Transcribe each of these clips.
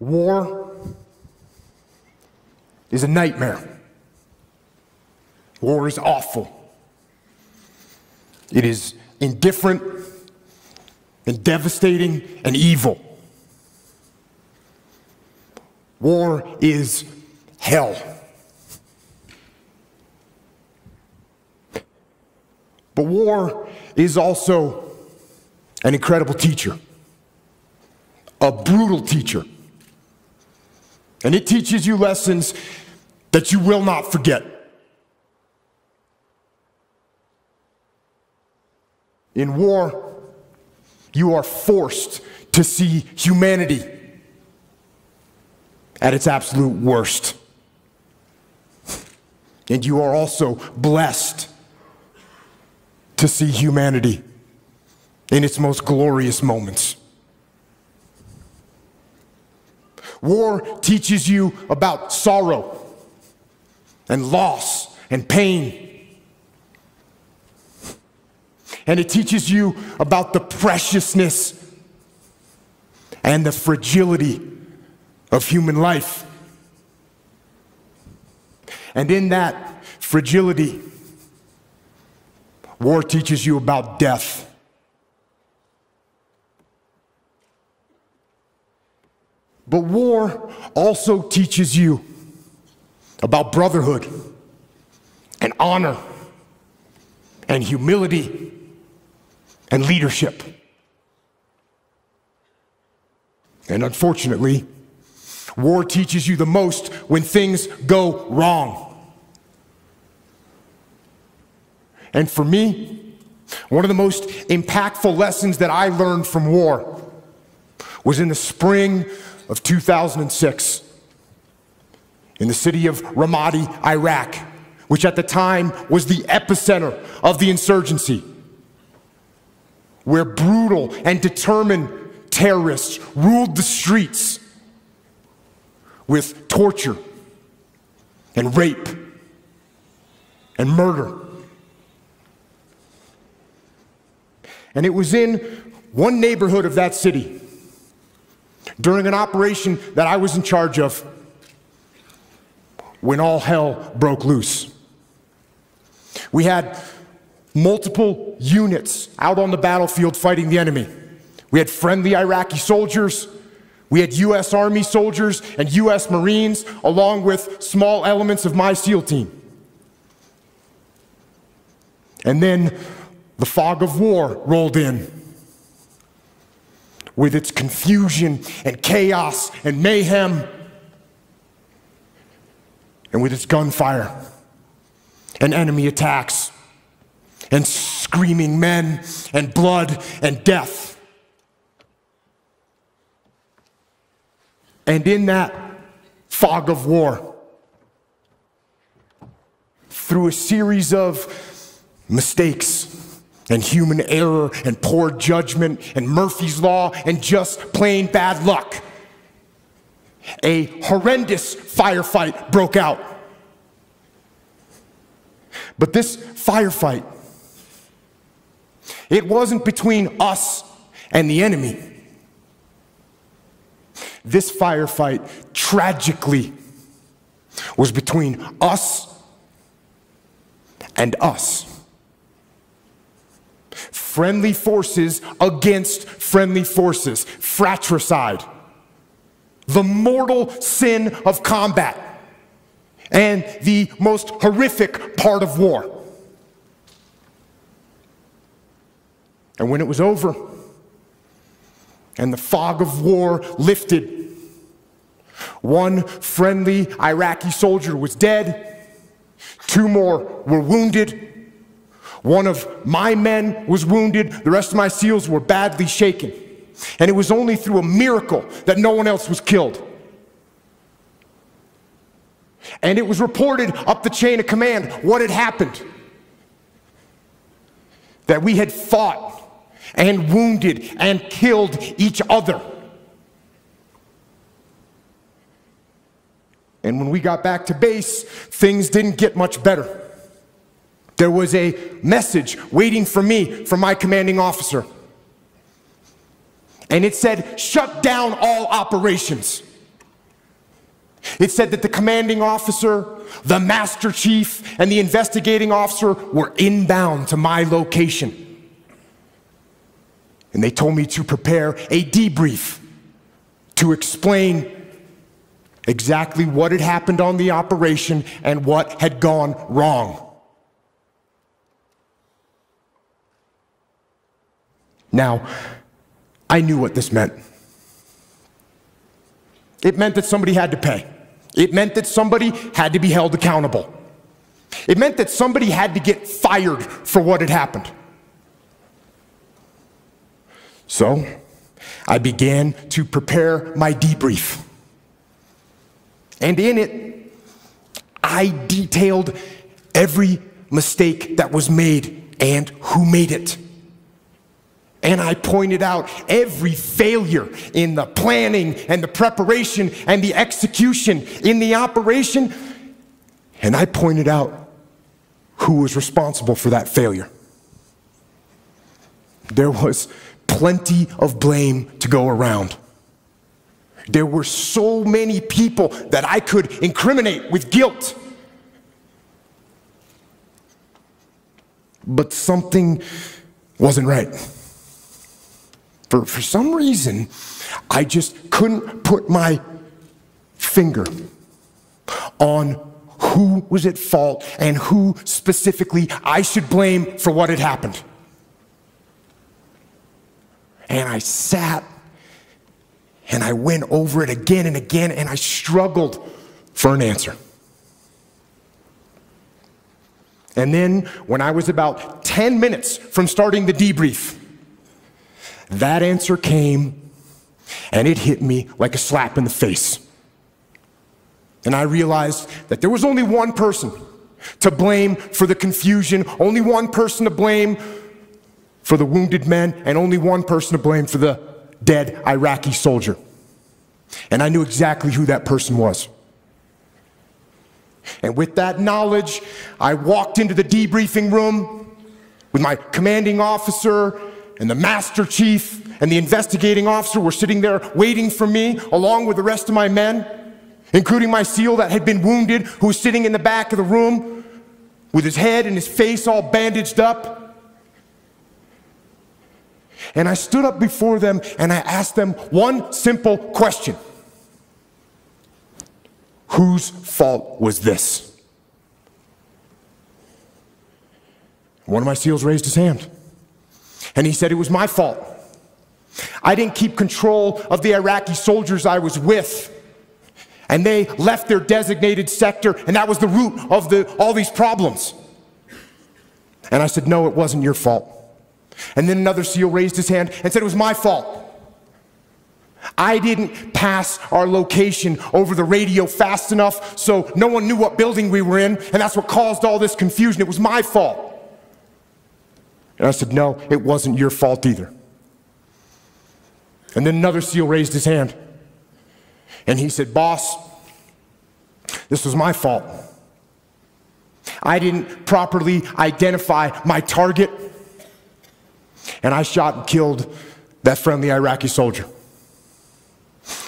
War is a nightmare. War is awful. It is indifferent and devastating and evil. War is hell. But war is also an incredible teacher, a brutal teacher. And it teaches you lessons that you will not forget. In war, you are forced to see humanity at its absolute worst. And you are also blessed to see humanity in its most glorious moments. War teaches you about sorrow and loss and pain. And it teaches you about the preciousness and the fragility of human life. And in that fragility, war teaches you about death. But war also teaches you about brotherhood and honor and humility and leadership. And unfortunately, war teaches you the most when things go wrong. And for me, one of the most impactful lessons that I learned from war was in the spring of 2006 in the city of Ramadi, Iraq, which at the time was the epicenter of the insurgency, where brutal and determined terrorists ruled the streets with torture and rape and murder. And it was in one neighborhood of that city, during an operation that I was in charge of, when all hell broke loose. We had multiple units out on the battlefield fighting the enemy. We had friendly Iraqi soldiers, we had U.S. Army soldiers and U.S. Marines, along with small elements of my SEAL team. And then the fog of war rolled in, with its confusion and chaos and mayhem, and with its gunfire and enemy attacks and screaming men and blood and death. And in that fog of war, through a series of mistakes and human error and poor judgment and Murphy's Law and just plain bad luck, a horrendous firefight broke out. But this firefight, it wasn't between us and the enemy. This firefight, tragically, was between us and us. Friendly forces against friendly forces. Fratricide. The mortal sin of combat. And the most horrific part of war. And when it was over, and the fog of war lifted, one friendly Iraqi soldier was dead, 2 more were wounded. One of my men was wounded. The rest of my SEALs were badly shaken. And it was only through a miracle that no one else was killed. And it was reported up the chain of command what had happened. That we had fought and wounded and killed each other. And when we got back to base, things didn't get much better. There was a message waiting for me from my commanding officer. And it said, shut down all operations. It said that the commanding officer, the master chief, and the investigating officer were inbound to my location. And they told me to prepare a debrief to explain exactly what had happened on the operation and what had gone wrong. Now, I knew what this meant. It meant that somebody had to pay. It meant that somebody had to be held accountable. It meant that somebody had to get fired for what had happened. So, I began to prepare my debrief. And in it, I detailed every mistake that was made and who made it. And I pointed out every failure in the planning and the preparation and the execution in the operation. And I pointed out who was responsible for that failure. There was plenty of blame to go around. There were so many people that I could incriminate with guilt. But something wasn't right. For some reason, I just couldn't put my finger on who was at fault and who specifically I should blame for what had happened. And I sat and I went over it again and again, and I struggled for an answer. And then, when I was about 10 minutes from starting the debrief, that answer came, and it hit me like a slap in the face. And I realized that there was only one person to blame for the confusion, only one person to blame for the wounded men, and only one person to blame for the dead Iraqi soldier. And I knew exactly who that person was. And with that knowledge, I walked into the debriefing room with my commanding officer, and the master chief and the investigating officer were sitting there waiting for me, along with the rest of my men, including my SEAL that had been wounded, who was sitting in the back of the room with his head and his face all bandaged up. And I stood up before them and I asked them one simple question. Whose fault was this? One of my SEALs raised his hand. And he said, it was my fault. I didn't keep control of the Iraqi soldiers I was with. And they left their designated sector, and that was the root of all these problems. And I said, no, it wasn't your fault. And then another SEAL raised his hand and said, it was my fault. I didn't pass our location over the radio fast enough, so no one knew what building we were in, and that's what caused all this confusion. It was my fault. And I said, no, it wasn't your fault either. And then another SEAL raised his hand. And he said, boss, this was my fault. I didn't properly identify my target. And I shot and killed that friendly Iraqi soldier.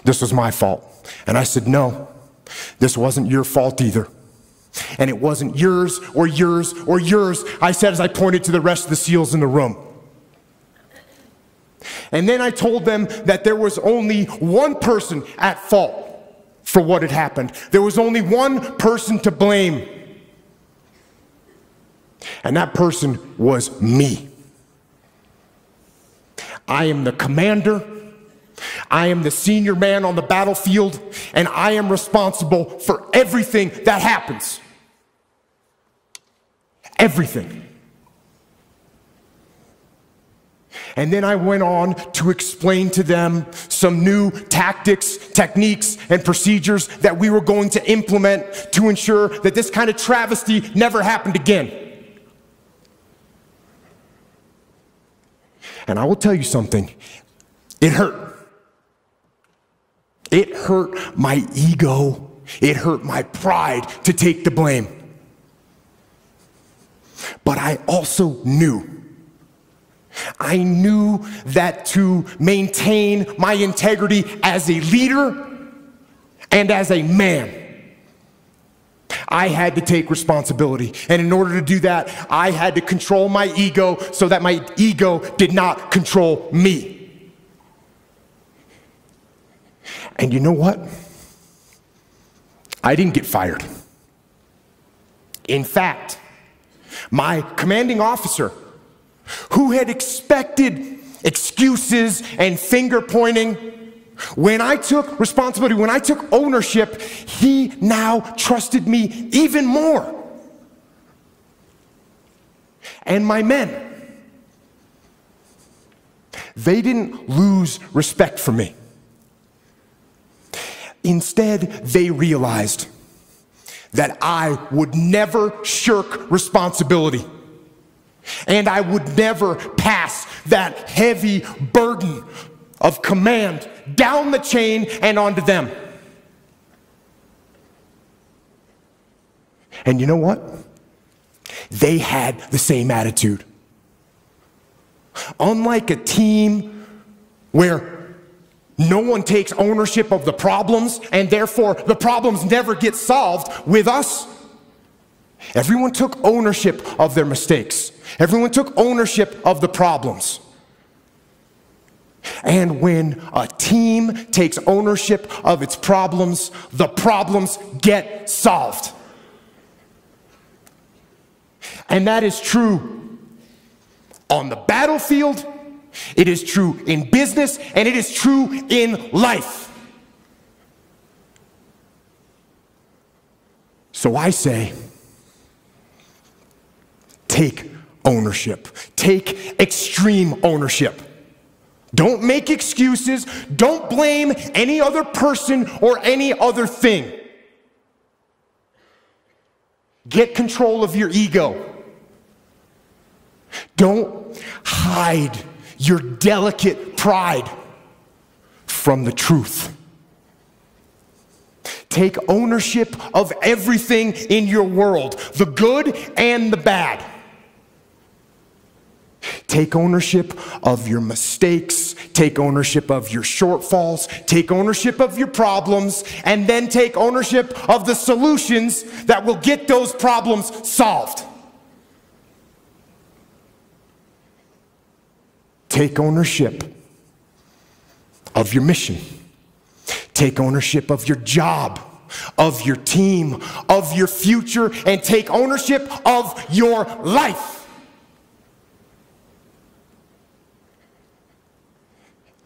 This was my fault. And I said, no, this wasn't your fault either. And it wasn't yours or yours or yours, I said as I pointed to the rest of the SEALs in the room. And then I told them that there was only one person at fault for what had happened. There was only one person to blame. And that person was me. I am the commander. I am the senior man on the battlefield, and I am responsible for everything that happens. Everything. And then I went on to explain to them some new tactics, techniques, and procedures that we were going to implement to ensure that this kind of travesty never happened again. And I will tell you something, it hurt. It hurt my ego. It hurt my pride to take the blame. But I also knew. I knew that to maintain my integrity as a leader And as a man, I had to take responsibility. And in order to do that, I had to control my ego so that my ego did not control me. And you know what? I didn't get fired. In fact, my commanding officer, who had expected excuses and finger pointing, when I took responsibility, when I took ownership, he now trusted me even more. And my men, they didn't lose respect for me. Instead, they realized that I would never shirk responsibility, and I would never pass that heavy burden of command down the chain and onto them. And you know what? They had the same attitude. Unlike a team where no one takes ownership of the problems and therefore the problems never get solved, with us, everyone took ownership of their mistakes. Everyone took ownership of the problems. And when a team takes ownership of its problems, the problems get solved. And that is true on the battlefield, it is true in business, and it is true in life. So I say, take ownership. Take extreme ownership. Don't make excuses. Don't blame any other person or any other thing. Get control of your ego. Don't hide your delicate pride from the truth. Take ownership of everything in your world, the good and the bad. Take ownership of your mistakes, take ownership of your shortfalls, take ownership of your problems, and then take ownership of the solutions that will get those problems solved. Take ownership of your mission. Take ownership of your job, of your team, of your future, and take ownership of your life.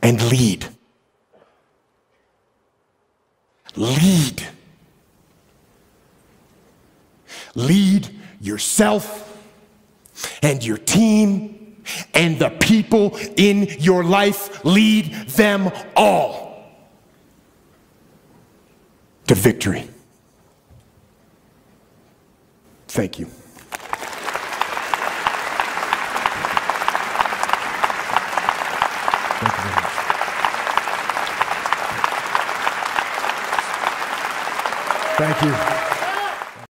And lead. Lead. Lead yourself and your team and the people in your life. Lead them all to victory. Thank you. Thank you very much. Thank you.